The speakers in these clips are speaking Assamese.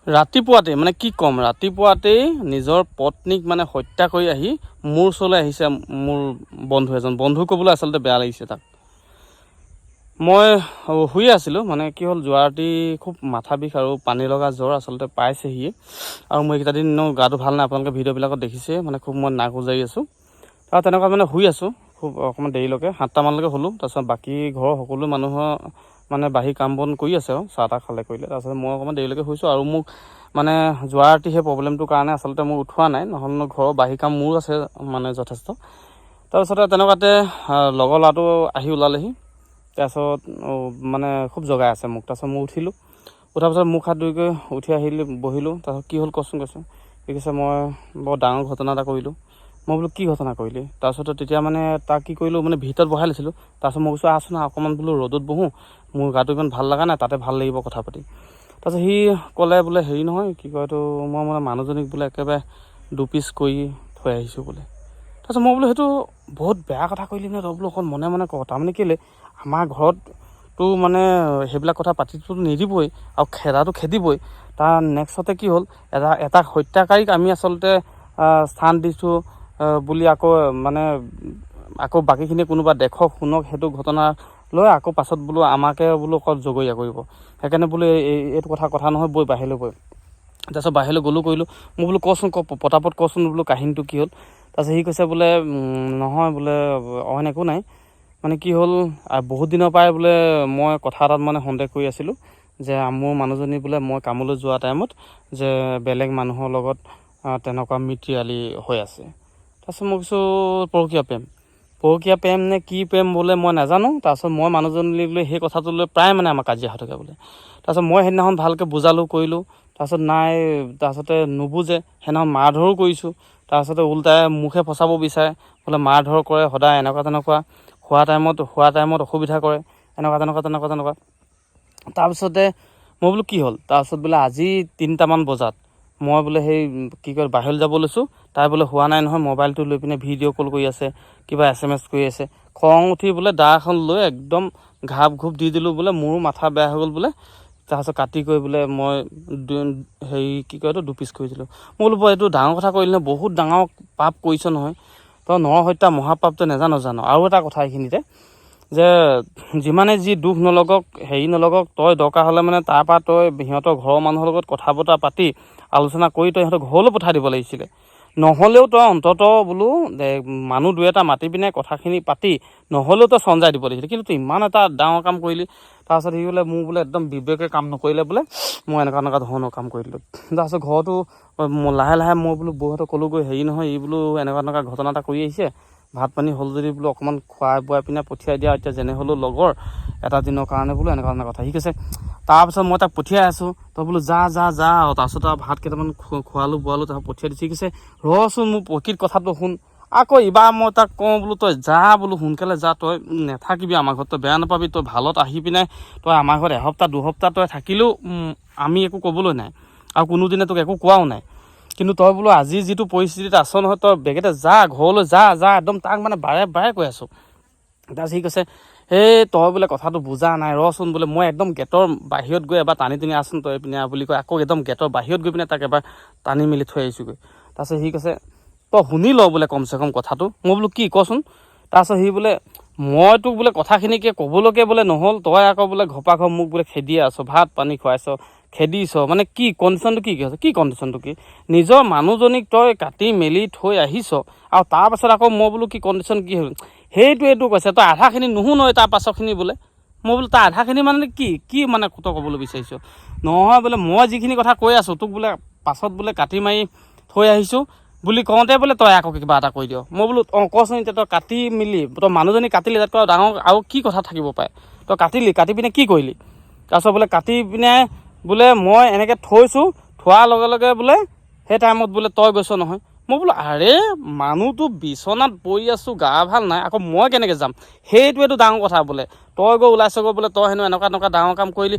ৰাতিপুৱাতে মানে কি ক'ম, ৰাতিপুৱাতেই নিজৰ পত্নীক মানে হত্যা কৰি আহি মোৰ ওচৰলৈ আহিছে। মোৰ বন্ধু এজন, বন্ধু ক'বলৈ আচলতে বেয়া লাগিছে তাক। মই শুই আছিলোঁ, মানে কি হ'ল যোৱা ৰাতি খুব মাথা বিষ আৰু পানী লগা জ্বৰ আচলতে পাইছেহি। আৰু মই এইকেইটা দিন গাটো ভাল নাই, আপোনালোকে ভিডিঅ'বিলাকত দেখিছে, মানে খুব মই নাক উজাৰি আছোঁ। আৰু তেনেকুৱা মানে শুই আছোঁ খুব অকণমান দেৰিলৈকে, 7টামানলৈকে শুলোঁ। তাৰপিছত বাকী ঘৰৰ সকলো মানুহৰ মানে বাহিৰ কাম বন কৰি আছে আৰু চাহ তাহ খালে কৰিলে। তাৰপিছত মই অকণমান দেৰিলৈকে শুইছোঁ। আৰু মোক মানে যোৱা ৰাতি সেই প্ৰব্লেমটোৰ কাৰণে আচলতে মোক উঠোৱা নাই, নহ'লে ঘৰৰ বাহিৰ কাম মোৰো আছে মানে যথেষ্ট। তাৰপিছতে তেনেকুৱাতে লগৰ ল'ৰাটো আহি ওলালেহি। তাৰপিছত মানে খুব জগাই আছে মোক। তাৰপিছত মই উঠিলোঁ, উঠাৰ পিছত মুখ হাত ধুই কৰি উঠি আহিলোঁ, বহিলোঁ। তাৰপিছত কি হ'ল কচোন কৈছোঁ। ঠিক আছে, মই বৰ ডাঙৰ ঘটনা এটা কৰিলোঁ। মই বোলো কি ঘটনা কৰিলি? তাৰপিছত তেতিয়া মানে তাক কি কৰিলোঁ, মানে ভিতৰত বহাই লৈছিলোঁ। তাৰপিছত মই কৈছোঁ আছোন অকণমান বোলো ৰ'দত বহোঁ, মোৰ গাটো ইমান ভাল লগা নাই, তাতে ভাল লাগিব কথা পাতি। তাৰপিছত সি ক'লে বোলে হেৰি নহয়, কি কয় এইটো, মই মানে মানুহজনীক বোলে একেবাৰে দুপিচ কৰি থৈ আহিছোঁ বোলে। তাৰপিছত মই বোলো সেইটো বহুত বেয়া কথা কৰিলি নে তই বোলো, অকণ মনে মনে ক। তাৰমানে কেলৈ আমাৰ ঘৰততো মানে সেইবিলাক কথা পাতিটো নিদিবই আৰু খেদাটো খেদিবই। তাৰ নেক্সটতে কি হ'ল, এটা হত্যাকাৰীক আমি আচলতে স্থান দিছোঁ বুলি আকৌ মানে আকৌ বাকীখিনি কোনোবা দেখক শুনক সেইটো ঘটনা লৈ আকৌ পাছত বোলো আমাকে বোলো অকল জগৰীয়া কৰিব। সেইকাৰণে বোলো এইটো কথা নহয়, বৈ বাহিৰলৈ বৈ। তাৰপিছত বাহিৰলৈ গ'লোঁ কৰিলোঁ। মই বোলো কচোন পটাপট কচোন বোলো কাহিনীটো কি হ'ল। তাৰপিছত সি কৈছে বোলে নহয় বোলে অইন একো নাই, মানে কি হ'ল বহুত দিনৰ পৰাই বোলে মই কথা এটাত মানে সন্দেহ কৰি আছিলোঁ যে মোৰ মানুহজনী বোলে মই কামলৈ যোৱা টাইমত যে বেলেগ মানুহৰ লগত তেনেকুৱা মিতিৰালি হৈ আছে। তাৰপিছত মই কৈছোঁ পৰকীয়া প্ৰেম নে কি প্ৰেম বোলে মই নাজানো। তাৰপিছত মই মানুহজনী লৈ সেই কথাটো লৈ প্ৰায় মানে আমাৰ কাজিয়া হৈ থাকে বোলে। তাৰপিছত মই সেইদিনাখন ভালকৈ বুজালোঁ কৰিলোঁ। তাৰপিছত নাই, তাৰপিছতে নুবুজে, সেইদিনাখন মাৰ ধৰো কৰিছোঁ। তাৰপিছতে ওলটাই মুখে ফচাব বিচাৰে, বোলে মাৰ ধৰ কৰে সদায় এনেকুৱা তেনেকুৱা, খোৱা টাইমত অসুবিধা কৰে, তেনেকুৱা। তাৰপিছতে মই বোলো কি হ'ল। তাৰপিছত বোলে আজি 3টামান বজাত মই বোলে সেই কি কয় বাহিৰলৈ যাব লৈছোঁ, তাই বোলে হোৱা নাই নহয়, মোবাইলটো লৈ পিনে ভিডিঅ' কল কৰি আছে, কিবা SMS কৰি আছে। খং উঠি বোলে দা এখন লৈ একদম ঘাপ ঘূপ দি দিলোঁ বোলে, মোৰো মাথা বেয়া হৈ গ'ল বোলে। তাৰপিছত কাটি কৰি বোলে মই হেৰি কি কয় এইটো দুপিচ কৰি দিলোঁ। মই বোলো এইটো ডাঙৰ কথা কৰিলি নহয়, বহুত ডাঙৰ পাপ কৰিছ নহয় তই, নৰহত্যা মহাপাপ তই জানো। আৰু এটা কথা এইখিনিতে যে যিমানে যি দুখ নলগক হেৰি নলগক, তই দৰকাৰ হ'লে মানে তাৰপৰা তই সিহঁতৰ ঘৰৰ মানুহৰ লগত কথা বতৰা পাতি আলোচনা কৰি তই সিহঁতৰ ঘৰলৈ পঠাই দিব লাগিছিলে। নহ'লেও তই অন্ততঃ বোলো মানুহ দুই এটা মাতি পিনে কথাখিনি পাতি নহ'লেও তই চঞ্জাই দিব লাগিছিলে। কিন্তু তই ইমান এটা ডাঙৰ কাম কৰিলি। তাৰপিছত সি বোলে মোৰ বোলে একদম বিবেকে কাম নকৰিলে বোলে, মই এনেকুৱা ধৰণৰ কাম কৰি দিলোঁ। তাৰপিছত ঘৰতো লাহে মই বোলো বৌহঁতক ক'লোগৈ, হেৰি নহয় এই বোলো এনেকুৱা ঘটনা এটা কৰি আহিছে, ভাত পানী হ'ল যদি বোলো অকণমান খুৱাই বোৱাই পিনে পঠিয়াই দিয়া, এতিয়া যেনে হ'লেও লগৰ এটা দিনৰ কাৰণে বোলো এনেকুৱা কথা। সি কৈছে তাৰপিছত মই তাক পঠিয়াই আছোঁ, তই বোলো যা আৰু তাৰপিছত আৰু ভাত কেইটামান খোৱালোঁ বোৱালোঁ, তাৰপিছত পঠিয়াই দিছোঁ। সি কৈছে ৰচোন মোৰ প্ৰকৃত কথাটো শুন। আকৌ এইবাৰ মই তাক কওঁ বোলো তই যা বোলো, সোনকালে যা, তই নাথাকিবি আমাৰ ঘৰত, তই বেয়া নাপাবি, তই ভালত আহি পিনে তই আমাৰ ঘৰত এসপ্তাহ দুসপ্তাহ তই থাকিলেও আমি একো ক'বলৈ নাই আৰু কোনোদিনে তোক একো কোৱাও নাই। কিন্তু তই বোলো আজি যিটো পৰিস্থিতিত আছ নহয়, তই বেগেতে যা, ঘৰলৈ যা একদম, তাক মানে বাৰে কৈ আছোঁ। তাৰপিছত সি কৈছে তই বোলে কথাটো বুজা নাই, ৰচোন বোলে মই একদম গেটৰ বাহিৰত গৈ এবাৰ টানি আচোন তই পিনে বুলি কয়, আকৌ একদম গেটৰ বাহিৰত গৈ পিনে তাক এবাৰ টানি মেলি থৈ আহিছোঁগৈ। তাৰপিছত সি কৈছে তই শুনি ল বোলে কমচে কম কথাটো। মই বোলো কি কচোন। তাৰপিছত সি বোলে মই তোক বোলে কথাখিনিকে ক'বলৈকে বোলে নহ'ল, তই আকৌ বোলে ঘপা মোক বোলে খেদিয়ে আছ, ভাত পানী খুৱাইছ, খেদিছ, মানে কি কণ্ডিশ্যনটো কি হৈছে, কি কণ্ডিশ্যনটো কি? নিজৰ মানুহজনীক তই কাটি মেলি থৈ আহিছ আৰু তাৰপাছত আকৌ মই বোলো কি কণ্ডিশ্যন কি হ'ল, সেইটোৱেতো কৈছে তই আধাখিনি নুশুনই তাৰ পাছৰখিনি বোলে। মই বোলো তাৰ আধাখিনি মানে কি মানে তই ক'বলৈ বিচাৰিছ? নহয় বোলে মই যিখিনি কথা কৈ আছোঁ তোক বোলে পাছত বোলে কাটি মাৰি থৈ আহিছোঁ বুলি কওঁতে বোলে তই আকৌ কিবা এটা কৈ দিয়। মই বোলো কচোন এতিয়া, তই কাটি মেলি তই মানুহজনী কাটিলি, তাতকৈ ডাঙৰ আৰু কি কথা থাকিব পাৰে? তই কাটি পিনে কি কৰিলি? তাৰপিছত বোলে কাটি পিনে বোলে মই এনেকৈ থৈছোঁ, থোৱাৰ লগে লগে বোলে সেই টাইমত বোলে তই গৈছ নহয়। মই বোলো আৰে মানুহটো বিচনাত পৰি আছোঁ, গা ভাল নাই, আকৌ মই কেনেকৈ যাম? সেইটোৱেতো ডাঙৰ কথা বোলে। তই গৈ ওলাইছগৈ বোলে, তই হেনো এনেকুৱা ডাঙৰ কাম কৰিলি,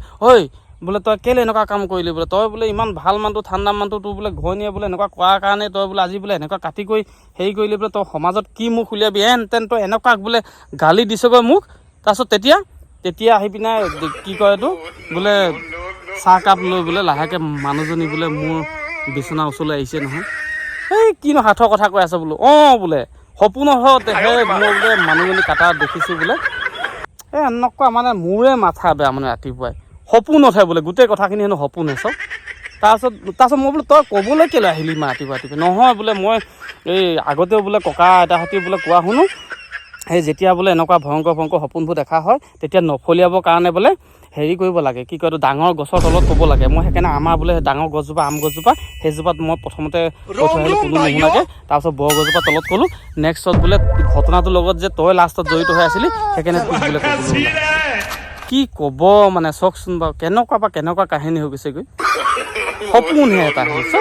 বোলে তই কেলৈ এনেকুৱা কাম কৰিলি বোলে, তই বোলে ইমান ভাল মানুহটো, ঠাণ্ডা মানুহটো, তোৰ বোলে ঘৈণীয়ে বোলে এনেকুৱা কৰাৰ কাৰণে তই বোলে আজি বোলে এনেকুৱা কাটি কৰি হেৰি কৰিলি বোলে, তই সমাজত কি মুখ উলিয়াবি তেন তই এনেকুৱা বোলে গালি দিছগৈ মোক। তাৰপিছত তেতিয়া আহি পিনে কি কয় এইটো বোলে চাহকাপ লৈ বোলে লাহেকৈ মানুহজনী বোলে মোৰ বিচনাৰ ওচৰলৈ আহিছে নহয়। এই কিনো হাতৰ কথা কৈ আছে বোলো। অঁ বোলে সপোনত সেই মই বোলে মানুহজনী কাটা দেখিছোঁ বোলে। এই এনেকুৱা মানে মোৰে মাথা বেয়া মানে ৰাতিপুৱাই সপোনতহে বোলে গোটেই কথাখিনি হেনো সপোনহে চব। তাৰপিছত মই বোলো তই ক'বলৈ কেলৈ আহিলি ইমান ৰাতিপুৱা ৰাতিপুৱা? নহয় বোলে মই এই আগতেও বোলে ককা আইতাহঁতি বোলে কোৱা শুনো, সেই যেতিয়া বোলে এনেকুৱা ভয়ংকৰ সপোনবোৰ দেখা হয় তেতিয়া নফলিয়াবৰ কাৰণে বোলে হেৰি কৰিব লাগে, কি কয় এইটো ডাঙৰ গছৰ তলত ক'ব লাগে। মই সেইকাৰণে আমাৰ বোলে ডাঙৰ গছজোপা আম গছজোপা সেইজোপাত মই প্ৰথমতে কৈ থৈ আহিলোঁ কোনো নুশুনাকৈ। তাৰপিছত বৰ গছজোপা তলত ক'লোঁ। নেক্সটত বোলে ঘটনাটোৰ লগত যে তই লাষ্টত জড়িত হৈ আছিলি সেইকাৰণে তোক বোলে ক'বলৈ কি ক'ব মানে চাওকচোন বাৰু কেনেকুৱা কাহিনী হৈ গৈছেগৈ। সপোনহে এটা হৈছে।